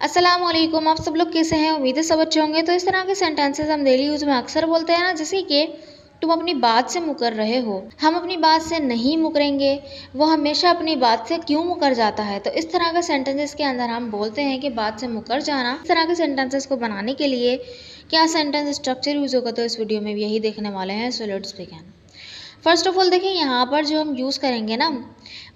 अस्सलाम वालेकुम। आप सब लोग कैसे हैं? उम्मीद है सब अच्छे होंगे। तो इस तरह के सेंटेंसेस हम डेली यूज़ में अक्सर बोलते हैं ना, जैसे कि तुम अपनी बात से मुकर रहे हो, हम अपनी बात से नहीं मुकरेंगे, वो हमेशा अपनी बात से क्यों मुकर जाता है। तो इस तरह के सेंटेंसेस के अंदर हम बोलते हैं कि बात से मुकर जाना। इस तरह के सेंटेंसेस को बनाने के लिए क्या सेंटेंस स्ट्रक्चर यूज़ होगा, तो इस वीडियो में भी यही देखने वाले हैं। So let's begin. First of all देखिए, यहाँ पर जो हम यूज़ करेंगे ना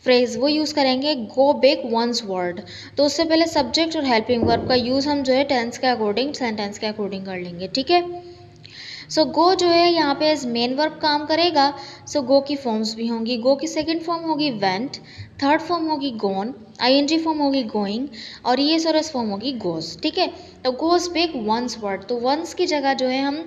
फ्रेज़, वो यूज़ करेंगे गो बैक वंस वर्ड। तो उससे पहले सब्जेक्ट और हेल्पिंग वर्ब का यूज़ हम जो है टेंस के अकॉर्डिंग, सेंटेंस के अकॉर्डिंग कर लेंगे, ठीक है। सो गो जो है यहाँ पे एज मेन वर्ब काम करेगा। सो गो की फॉर्म्स भी होंगी। गो की सेकंड फॉर्म होगी वेंट, थर्ड फॉर्म होगी गोन, आईएनजी फॉर्म होगी गोइंग, और ईएस और एस फॉर्म होगी गोस, ठीक है। तो गोस बैक वंस वर्ड, तो वंस की जगह जो है हम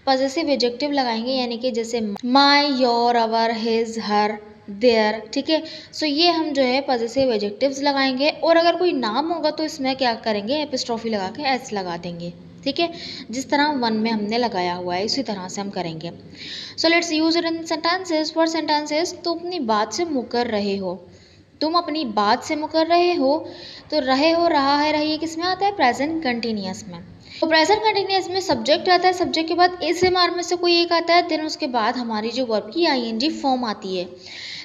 पॉजेसिव एडजेक्टिव लगाएंगे, यानी कि जैसे my, your, our, his, her, their, ठीक है। सो ये हम जो है पॉजेसिव एडजेक्टिव्स लगाएंगे। और अगर कोई नाम होगा तो इसमें क्या करेंगे, एपिस्ट्रॉफी लगा के एस लगा देंगे, ठीक है। जिस तरह वन में हमने लगाया हुआ है, इसी तरह से हम करेंगे। So let's use it in sentences. For sentences, तुम अपनी बात से मुकर रहे हो, तुम अपनी बात से मुकर रहे हो। तो रहे हो, रहा है, रही किस में आता है? प्रेजेंट कंटिन्यूअस में। तो प्रेजेंट कंटिन्यूअस में सब्जेक्ट आता है, सब्जेक्ट के बाद इस एम आर में से कोई एक आता है, देन उसके बाद हमारी जो वर्ब की आईएनजी फॉर्म आती है।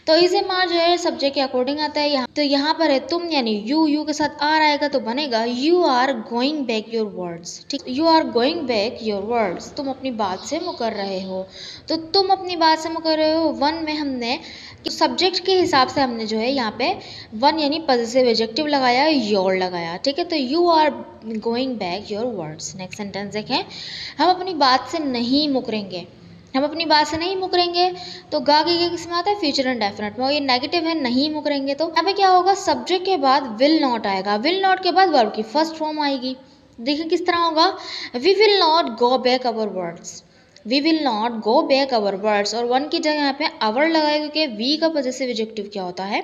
तो इस एम आर जो है सब्जेक्ट के अकॉर्डिंग आता है। यहाँ तो यहाँ पर है तुम, यानी यू के साथ आर आएगा तो बनेगा you are going back your words, ठीक। You are going back your words, तुम अपनी बात से मुकर रहे हो। तो तुम अपनी बात से मुकर रहे हो, वन में हमने तो सब्जेक्ट के हिसाब से हमने जो है यहाँ पे वन यानी पॉजेसिव एडजेक्टिव लगाया, योर लगाया, ठीक है। तो you are going back your words. Next sentence देखें, हम अपनी बात से नहीं मुकरेंगे। हम अपनी बात से नहीं मुकरेंगे, तो गा के किस में आता है? फ्यूचर इंडेफिनिट में। और ये नेगेटिव है, नहीं मुकरेंगे। तो यहाँ पे क्या होगा? सब्जेक्ट के बाद विल नॉट आएगा, विल नॉट के बाद वर्ब की फर्स्ट फॉर्म आएगी। देखिए किस तरह होगा, we will not go back our words, we will not go back our words. और वन की जगह यहाँ पे अवर लगाएगा, क्योंकि वी का पॉजेसिव एडजेक्टिव क्या होता है?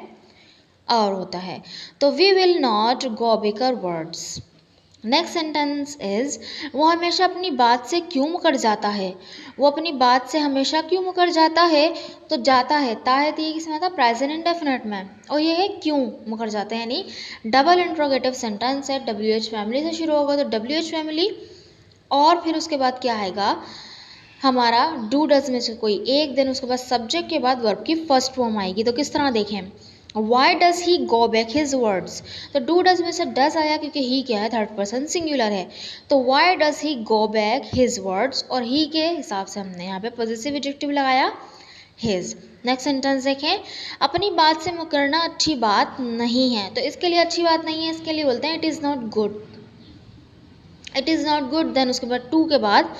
और होता है। तो we will not go back our words. Next sentence is, वो हमेशा अपनी बात से क्यों मुकर जाता है। वो अपनी बात से हमेशा क्यों मुकर जाता है? तो जाता है, ता है, तो किसमें आता है? प्रेजेंट इंडेफिनिट में। और ये है क्यों मुकर जाता है, यानी डबल इंट्रोगेटिव सेंटेंस है। WH फैमिली से शुरू होगा, तो WH फैमिली, और फिर उसके बाद क्या आएगा हमारा डू डज में से कोई एक, दिन उसके बाद सब्जेक्ट के बाद वर्ब की फर्स्ट फॉर्म आएगी। तो किस तरह देखें, why does he go back his words. तो डू डज में से डज आया, क्योंकि ही क्या है? थर्ड पर्सन सिंगुलर है। तो why does he go back his words, और ही के हिसाब से हमने यहाँ पे पॉजिटिव एडजेक्टिव लगाया हिज। नेक्स्ट सेंटेंस देखें, अपनी बात से मुकरना अच्छी बात नहीं है। तो इसके लिए अच्छी बात नहीं है, इसके लिए बोलते हैं it is not good, it is not good. Then उसके बाद टू के बाद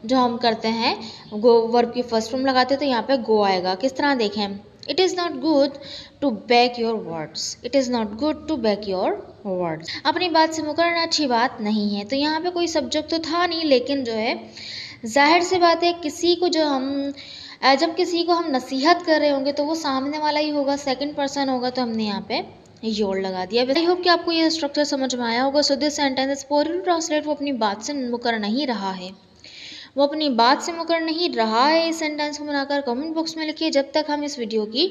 जो हम करते हैं गो, वर्ब की फर्स्ट फॉर्म लगाते हैं, तो यहाँ पे गो आएगा। किस तरह देखें, it is not good to back your words, it is not good to back your words. अपनी बात से मुकरना अच्छी बात नहीं है। तो यहाँ पे कोई सब्जेक्ट तो था नहीं, लेकिन जो है जाहिर सी बात है, किसी को जो हम जब किसी को हम नसीहत कर रहे होंगे तो वो सामने वाला ही होगा, सेकंड पर्सन होगा, तो हमने यहाँ पे योर लगा दिया। आई होप कि आपको ये स्ट्रक्चर समझ में आया होगा। So this sentence poriyal translate, वो अपनी बात से मुकर नहीं रहा है, वो अपनी बात से मुकर नहीं रहा है। इस सेंटेंस को बनाकर कमेंट बॉक्स में लिखिए, जब तक हम इस वीडियो की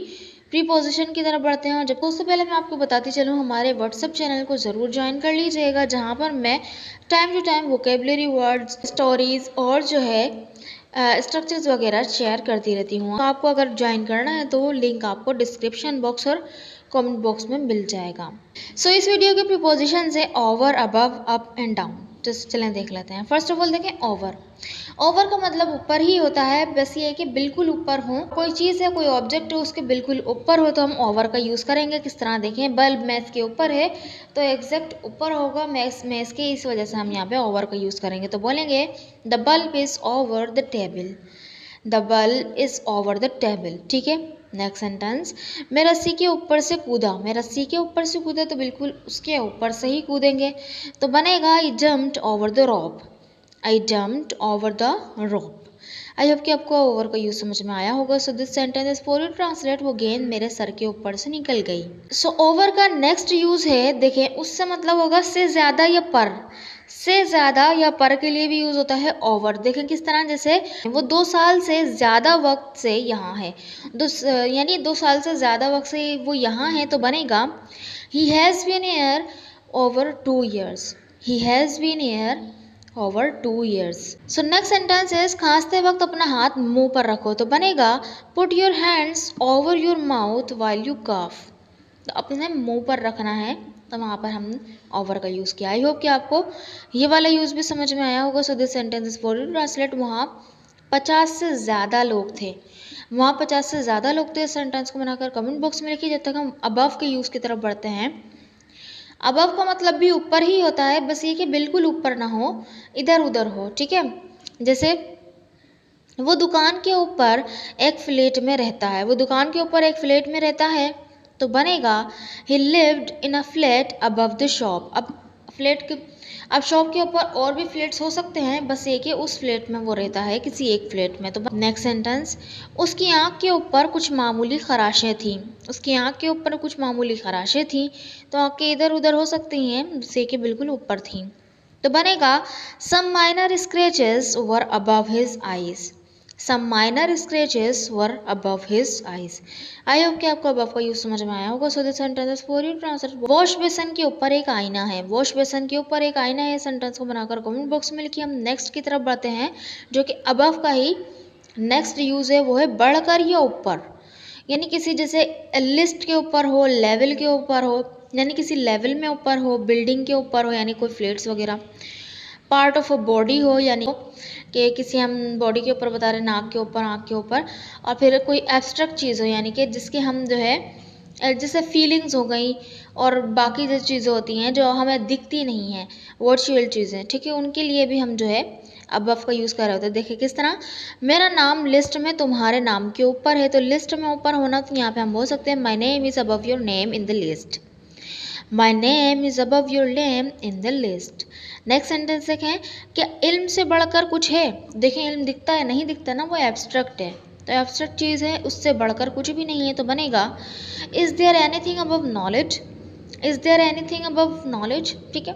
प्रीपोजिशन की तरफ बढ़ते हैं। और जब उससे पहले मैं आपको बताती चलूँ, हमारे व्हाट्सएप चैनल को ज़रूर ज्वाइन कर लीजिएगा, जहाँ पर मैं time to time vocabulary words, stories और जो है स्ट्रक्चर्स वगैरह शेयर करती रहती हूँ। तो आपको अगर ज्वाइन करना है तो लिंक आपको डिस्क्रिप्शन बॉक्स और कमेंट बॉक्स में मिल जाएगा। सो इस वीडियो के प्रीपोजिशन है over, above, up and down. तो चलें देख लेते हैं। फर्स्ट ऑफ ऑल देखें ओवर। ओवर का मतलब ऊपर ही होता है, बस ये है कि बिल्कुल ऊपर हो। कोई चीज़ है, कोई ऑब्जेक्ट है, उसके बिल्कुल ऊपर हो तो हम ओवर का यूज़ करेंगे। किस तरह देखें, बल्ब मैस के ऊपर है तो एग्जैक्ट ऊपर होगा मैस के, इस वजह से हम यहाँ पे ओवर का यूज़ करेंगे। तो बोलेंगे the bulb is over the table, the bulb is over the table, ठीक है। नेक्स्ट सेंटेंस, मैं रस्सी के ऊपर से कूदा। मैं रस्सी के ऊपर से कूदा, तो बिल्कुल उसके ऊपर से ही कूदेंगे, तो बनेगा आई jumped over the rope, I jumped over the rope. I hope कि आपको ओवर का यूज़ समझ में आया होगा। सो दिस सेंटेंस इज पूरी ट्रांसलेट, वो गेंद मेरे सर के ऊपर से निकल गई। सो ओवर का नेक्स्ट यूज़ है, देखें उससे मतलब होगा से ज़्यादा या पर, से ज़्यादा या पर के लिए भी यूज़ होता है ओवर। देखें किस तरह, जैसे वो 2 साल से ज़्यादा वक्त से यहाँ है, यानी 2 साल से ज़्यादा वक्त से वो यहाँ है, तो बनेगा he has been here over 2 years, he has been here over 2 years। So next sentence is खांसते वक्त अपना हाथ मुंह पर रखो, तो बनेगा put your hands over your mouth while you cough. तो अपने मुंह पर रखना है, तो वहाँ पर हम ओवर का यूज़ किया। आई होप कि आपको ये वाला यूज़ भी समझ में आया होगा। So this sentence is for you translate. वहाँ 50 से ज़्यादा लोग थे, वहाँ 50 से ज़्यादा लोग थे। इस सेंटेंस को बनाकर कमेंट बॉक्स में लिखिए। जब तक हम अबव के यूज़ की तरफ बढ़ते हैं, अबव का मतलब भी ऊपर ही होता है, बस ये कि बिल्कुल ऊपर ना हो, इधर उधर हो, ठीक है। जैसे वो दुकान के ऊपर एक फ्लैट में रहता है, वो दुकान के ऊपर एक फ्लैट में रहता है, तो बनेगा ही lived in a flat above the shop. अब शॉप के ऊपर और भी फ्लैट्स हो सकते हैं, बस ये कि उस फ्लैट में वो रहता है, किसी एक फ्लैट में। तो नेक्स्ट सेंटेंस, उसकी आंख के ऊपर कुछ मामूली खराशें थीं। उसकी आंख के ऊपर कुछ मामूली खराशें थीं, तो आंखें इधर उधर हो सकती हैं, जैसे कि बिल्कुल ऊपर थीं। तो बनेगा some minor scratches were above his eyes. Some minor scratches were above his eyes. I hope कि आपको अबव का यूज समझ में आया होगा। So this sentence for you translate. Wash basin के ऊपर एक आईना है। वॉश बेसन के ऊपर एक आईना है। सेंटेंस को बनाकर कमेंट बॉक्स में लिखिए। हम नेक्स्ट की तरफ बढ़ते हैं, जो कि अबव का ही नेक्स्ट यूज है, वो है बढ़कर या ऊपर। यानी किसी जैसे लिस्ट के ऊपर हो, लेवल के ऊपर हो, यानी किसी लेवल में ऊपर हो, बिल्डिंग के ऊपर हो, यानी कोई फ्लैट्स वगैरह। पार्ट ऑफ अ बॉडी हो, यानी कि किसी हम बॉडी के ऊपर बता रहे हैं, नाक के ऊपर, आँख के ऊपर। और फिर कोई एब्स्ट्रैक्ट चीज़ हो, यानी कि जिसके हम जो है जैसे फीलिंग्स हो गई और बाकी जो चीज़ें होती हैं जो हमें दिखती नहीं हैं, वर्चुअल चीज़ें, ठीक है, उनके लिए भी हम जो है अबव का यूज़ कर रहे होते हैं। देखिए किस तरह, मेरा नाम लिस्ट में तुम्हारे नाम के ऊपर है, तो लिस्ट में ऊपर होना, तो यहाँ पे हम बोल सकते हैं my name is above your name in the list. My name is above your name in the list. Next sentence देखें, क्या इल्म से बढ़कर कुछ है। देखें इल्म दिखता है, नहीं दिखता ना, वो एब्स्ट्रैक्ट है, तो एब्स्ट्रैक्ट चीज़ है, उससे बढ़कर कुछ भी नहीं है, तो बनेगा is there anything above knowledge. Is there anything above knowledge, ठीक है।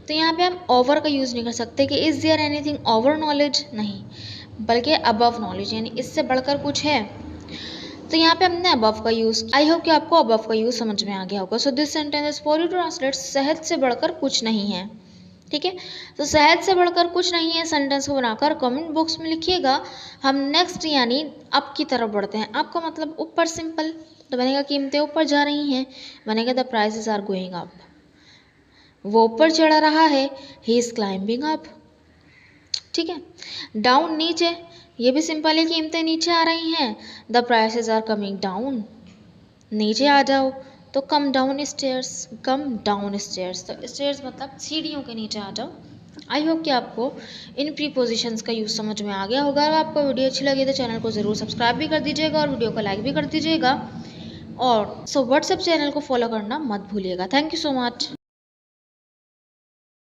तो यहाँ पे हम ओवर का यूज़ नहीं कर सकते कि is there anything over knowledge, नहीं, बल्कि अबव नॉलेज, यानी इससे बढ़कर कुछ है, तो यहाँ पे हमने अबव का यूज़। आई होप कि आपको अबव का यूज़ समझ में आ गया होगा। So this sentence for you translate, शहद से बढ़कर कुछ नहीं है, ठीक है। तो शहद से बढ़कर कुछ नहीं है सेंटेंस को बनाकर कमेंट बॉक्स में लिखिएगा। हम नेक्स्ट यानी अप की तरफ बढ़ते हैं। अप का मतलब ऊपर, सिंपल, तो बनेगा कीमतें ऊपर जा रही हैं, बनेगा the prices are going up. वो ऊपर चढ़ रहा है, ही इज क्लाइंबिंग अप, ठीक है। डाउन नीचे, ये भी सिंपल है, कीमतें नीचे आ रही हैं, the prices are coming down. नीचे आ जाओ तो come down stairs, come down stairs, तो स्टेयर्स मतलब सीढ़ियों के नीचे आ जाओ। आई होप कि आपको इन प्रीपोजिशंस का यूज़ समझ में आ गया होगा। अगर आपको वीडियो अच्छी लगी तो चैनल को ज़रूर सब्सक्राइब भी कर दीजिएगा और वीडियो को लाइक भी कर दीजिएगा। और व्हाट्सएप चैनल को फॉलो करना मत भूलिएगा। Thank you so much.